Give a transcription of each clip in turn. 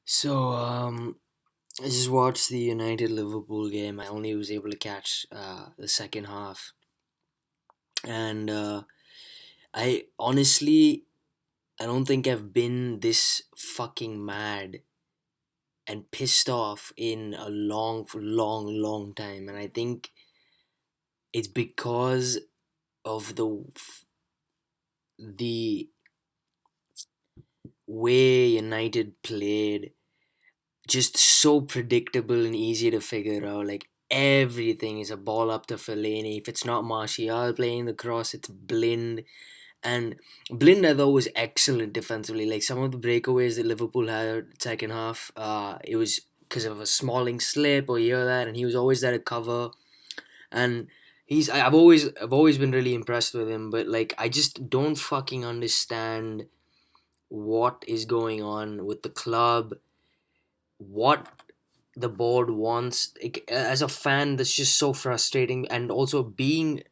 So, I just watched the United Liverpool game. I only was able to catch the second half, and I honestly I don't think I've been this fucking mad and pissed off in a long time, and I think it's because of the way United played, just so predictable and easy to figure out. Like everything is a ball up to Fellaini. If it's not Martial playing the cross, it's Blind. And Blind, I thought, was excellent defensively. Like some of the breakaways that Liverpool had second half, it was because of a Smalling slip or here or that, and he was always there to cover. And I've always been really impressed with him, but like I just don't fucking understand what is going on with the club, what the board wants. As a fan, that's just so frustrating. And also being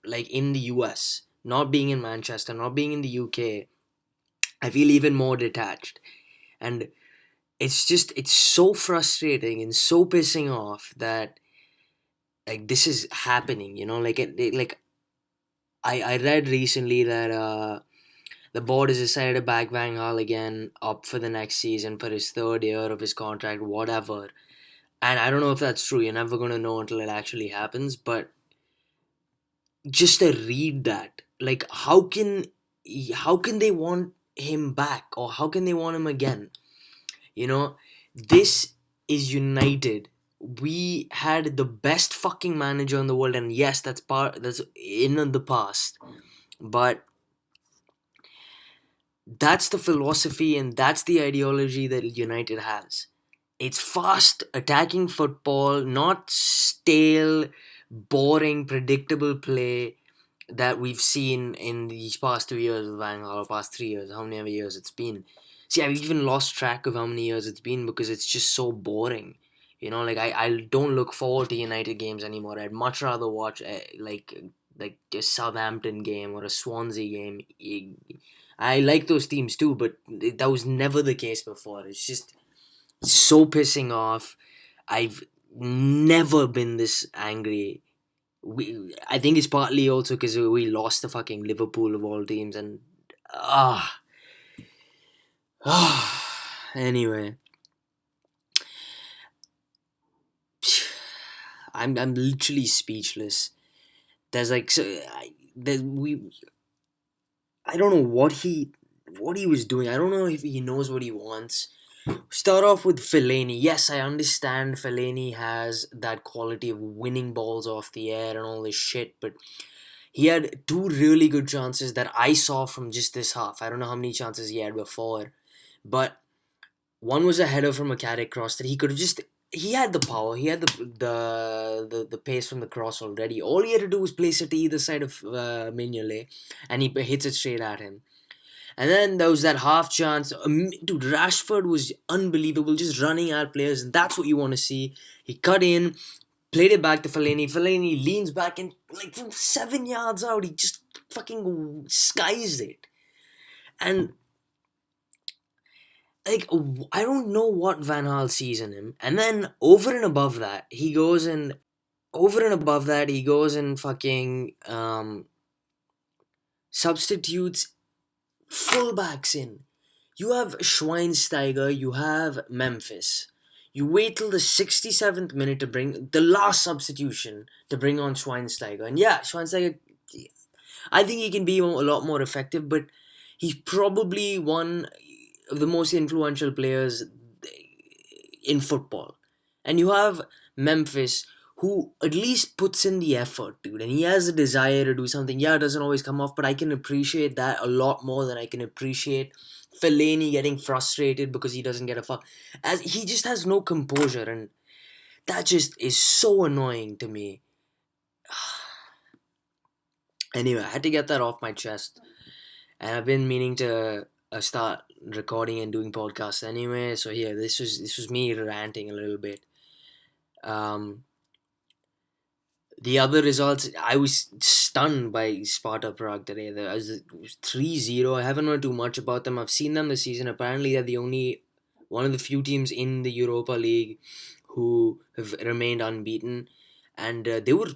like in the US, not being in Manchester, not being in the UK, I feel even more detached. And it's so frustrating and so pissing off that like this is happening. Like I read recently that the board has decided to back Van Gaal again up for the next season for his third year of his contract, whatever. And I don't know if that's true. You're never gonna know until it actually happens. But just to read that, like, how can they want him back, or how can they want him again? You know, this is United. We had the best fucking manager in the world, and yes, that's in the past, but that's the philosophy and that's the ideology that United has. It's fast attacking football, not stale, boring, predictable play that we've seen in these past 2 years with Van Gaal, or past 3 years, how many ever years it's been. See, I've even lost track of how many years it's been because it's just so boring. Like I don't look forward to United games anymore. I'd much rather watch like a Southampton game or a Swansea game. I like those teams too, but that was never the case before. It's just so pissing off. I've never been this angry. I think it's partly also because we lost the fucking Liverpool of all teams, and ah anyway, I'm literally speechless. There's like so there's we I don't know what he was doing. I don't know if he knows what he wants. Start off with Fellaini. Yes, I understand Fellaini has that quality of winning balls off the air and all this shit, but he had two really good chances that I saw from just this half. I don't know how many chances he had before, but one was a header from a carry cross that he could have just. He had the power. He had the pace from the cross already. All he had to do was place it to either side of Mignolet, and he hits it straight at him. And then there was that half chance. Dude, Rashford was unbelievable, just running at players, and that's what you want to see. He cut in, played it back to Fellaini. Fellaini leans back and, like, from 7 yards out, he just fucking skies it. And, like, I don't know what Van Gaal sees in him. And then, over and above that, he goes and fucking substitutes fullbacks in. You have Schweinsteiger, you have Memphis. You wait till the 67th minute to bring the last substitution to bring on Schweinsteiger. And yeah, Schweinsteiger, I think he can be a lot more effective, but he's probably one of the most influential players in football. And you have Memphis, who at least puts in the effort, dude, and he has a desire to do something. Yeah, it doesn't always come off, but I can appreciate that a lot more than I can appreciate Fellaini getting frustrated because he doesn't get a fuck. As he just has no composure, and that just is so annoying to me. Anyway, I had to get that off my chest, and I've been meaning to start recording and doing podcasts anyway. So here, this was me ranting a little bit. Um, the other results, I was stunned by Sparta Prague today. It was 3-0. I haven't heard too much about them. I've seen them this season. Apparently, they're the only one of the few teams in the Europa League who have remained unbeaten, and they were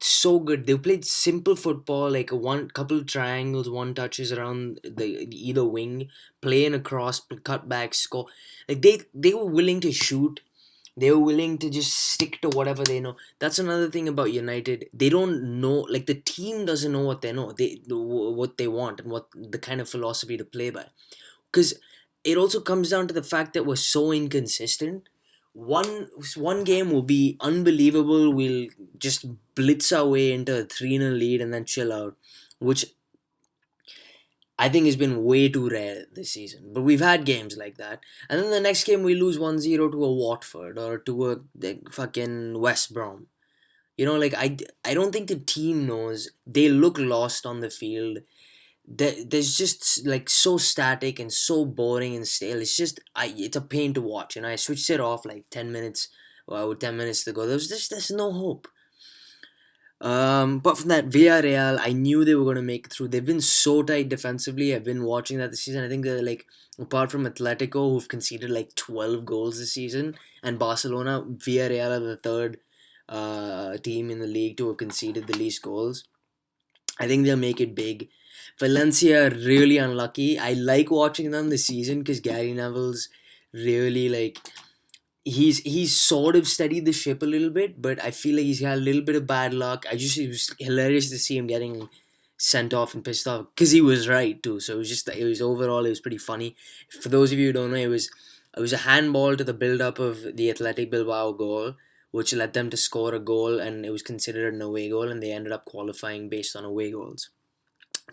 so good. They played simple football, like a one couple triangles, one touches around the either wing, playing across, cut back, score. Like they were willing to shoot. They were willing to just stick to whatever they know. That's another thing about United. They don't know, like the team doesn't know what they know. What they want and what the kind of philosophy to play by. Because it also comes down to the fact that we're so inconsistent. One game will be unbelievable. We'll just blitz our way into a 3-0 lead and then chill out, which I think has been way too rare this season. But we've had games like that. And then the next game we lose 1-0 to a Watford or to a like, fucking West Brom. Like I don't think the team knows. They look lost on the field. There's just like so static and so boring and stale. It's a pain to watch. And I switched it off like 10 minutes, well, with 10 minutes to go. There's no hope. But from that Villarreal, I knew they were going to make it through. They've been so tight defensively. I've been watching that this season. I think they're like, apart from Atletico, who've conceded like 12 goals this season, and Barcelona, Villarreal are the third team in the league to have conceded the least goals. I think they'll make it big. Valencia are really unlucky. I like watching them this season because Gary Neville's really like he's sort of steadied the ship a little bit, but I feel like he's had a little bit of bad luck. It was hilarious to see him getting sent off and pissed off because he was right too. So it was overall it was pretty funny. For those of you who don't know, it was a handball to the build up of the Athletic Bilbao goal, which led them to score a goal, and it was considered an away goal, and they ended up qualifying based on away goals.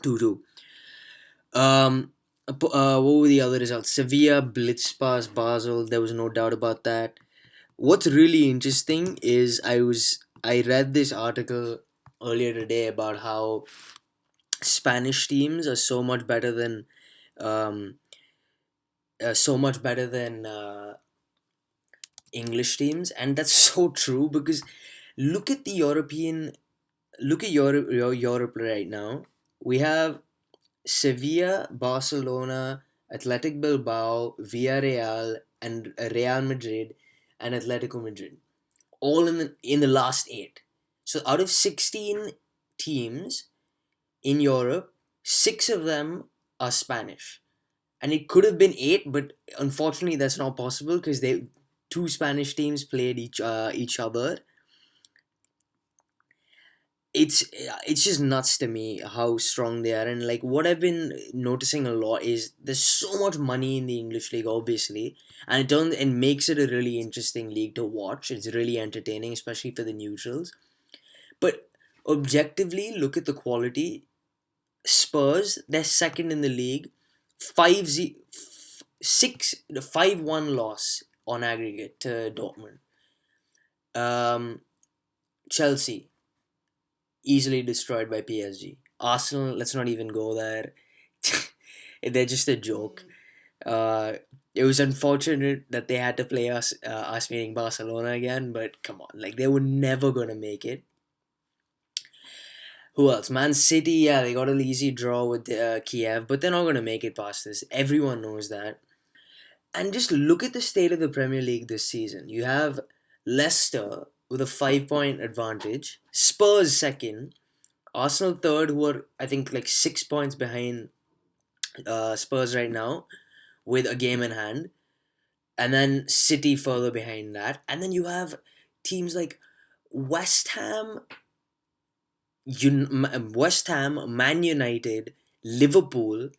2-2. What were the other results? Sevilla blitzed past Basel. There was no doubt about that. What's really interesting is I read this article earlier today about how Spanish teams are um, so much better than English teams, and that's so true because look at the European, look at Europe right now. We have Sevilla, Barcelona, Athletic Bilbao, Villarreal, and Real Madrid, and Atletico Madrid, all in the last 8. So out of 16 teams in Europe, 6 of them are Spanish, and it could have been 8, but unfortunately that's not possible because they two Spanish teams played each other. It's just nuts to me how strong they are, and like what I've been noticing a lot is there's so much money in the English league, obviously, and it makes it a really interesting league to watch. It's really entertaining, especially for the neutrals. But objectively, look at the quality. Spurs, they're second in the league, 5-1 loss on aggregate to Dortmund. Chelsea, easily destroyed by PSG. Arsenal, let's not even go there. They're just a joke. It was unfortunate that they had to play us meaning Barcelona again, but come on, like they were never gonna make it. Who else? Man City, yeah, they got an easy draw with Kiev, but they're not gonna make it past this. Everyone knows that. And just look at the state of the Premier League this season. You have Leicester with a 5 point advantage, Spurs second, Arsenal third, who are I think like 6 points behind Spurs right now, with a game in hand, and then City further behind that, and then you have teams like West Ham, West Ham, Man United, Liverpool,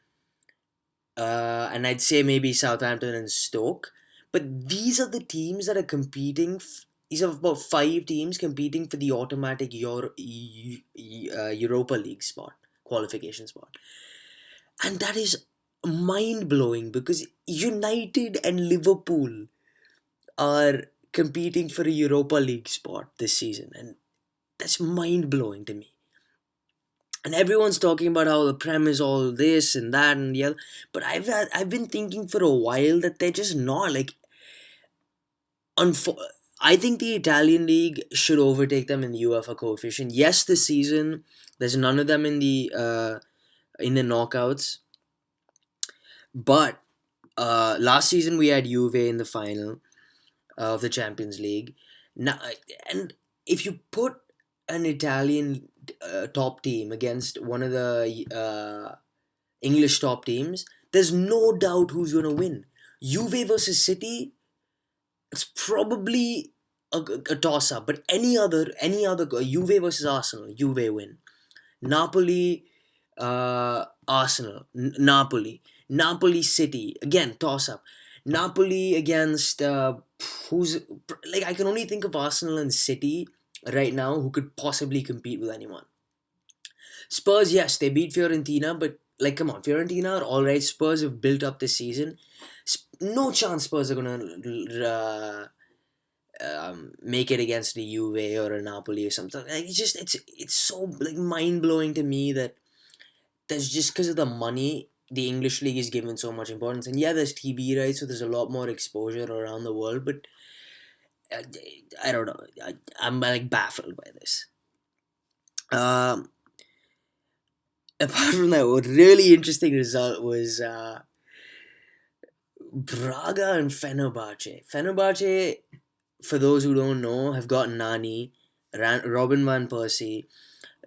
and I'd say maybe Southampton and Stoke. But these are the teams that are competing. These are about 5 teams competing for the automatic Europa League spot, qualification spot. And that is mind blowing because United and Liverpool are competing for a Europa League spot this season, and that's mind blowing to me. And everyone's talking about how the Prem is all this and that and the other, but I've been thinking for a while that they're just not like. I think the Italian league should overtake them in the UEFA coefficient. Yes, this season there's none of them in the knockouts, but Last season we had Juve in the final of the Champions League. Now, and if you put an Italian top team against one of the English top teams, there's no doubt who's going to win. Juve versus City, it's probably a toss up, but any other Juve versus Arsenal, Juve win. Napoli, Arsenal, Napoli City, again toss up. Napoli against who's like I can only think of Arsenal and City right now who could possibly compete with anyone. Spurs, yes, they beat Fiorentina, but like, come on, Fiorentina are all right. Spurs have built up this season. No chance Spurs are gonna make it against a Juve or a Napoli or something. Like, it's so like mind blowing to me that there's just because of the money the English league is given so much importance. And yeah, there's TV rights, so there's a lot more exposure around the world. But uh, I don't know. I'm like baffled by this. Um, Apart from that, what really interesting result was Braga and Fenerbahce. Fenerbahce, for those who don't know, have got Nani, Robin van Persie,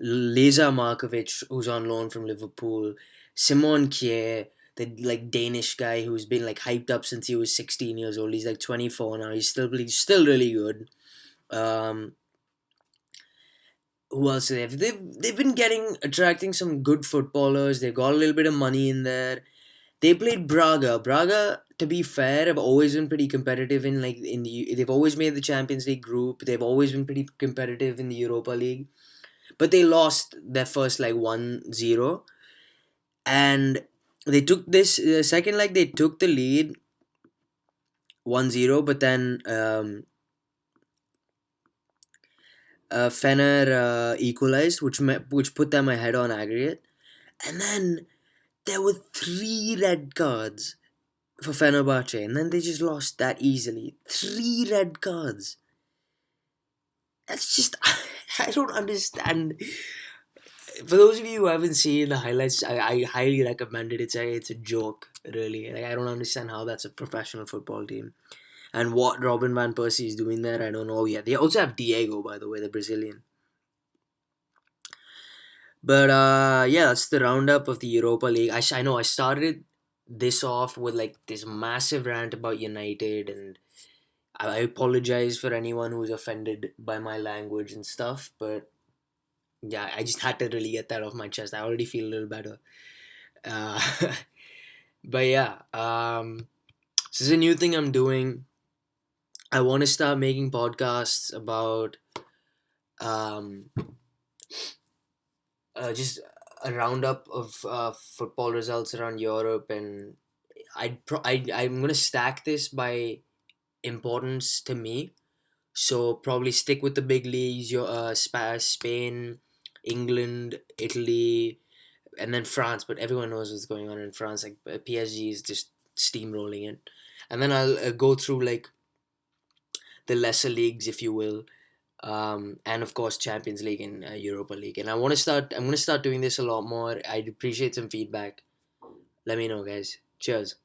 Leza Markovic, who's on loan from Liverpool, Simon Kjær, the like Danish guy who's been like hyped up since he was 16 years old. He's like 24 now. He's still really good. Um, who else do they have? They've been attracting some good footballers. They've got a little bit of money in there. They played Braga. Braga, to be fair, have always been pretty competitive they've always made the Champions League group. They've always been pretty competitive in the Europa League. But they lost their first like 1-0, and they took this second leg they took the lead 1-0, but then Fener equalized, which put them ahead on aggregate. And then there were 3 red cards for Fenerbahce, and then they just lost that easily. 3 red cards. That's just I don't understand. For those of you who haven't seen the highlights, I highly recommend it. It's a joke, really. Like, I don't understand how that's a professional football team. And what Robin van Persie is doing there, I don't know. Yeah, they also have Diego, by the way, the Brazilian. But yeah, that's the roundup of the Europa League. I know I started this off with like this massive rant about United, and I apologize for anyone who's offended by my language and stuff, but yeah, I just had to really get that off my chest. I already feel a little better. Uh, but yeah, this is a new thing I'm doing. I want to start making podcasts about um, just a roundup of football results around Europe, and I'm gonna stack this by importance to me. So probably stick with the big leagues, your Spain, England, Italy, and then France. But everyone knows what's going on in France. Like PSG is just steamrolling it, and then I'll go through like the lesser leagues, if you will, and of course Champions League and Europa League. And I'm gonna start doing this a lot more. I'd appreciate some feedback. Let me know, guys. Cheers.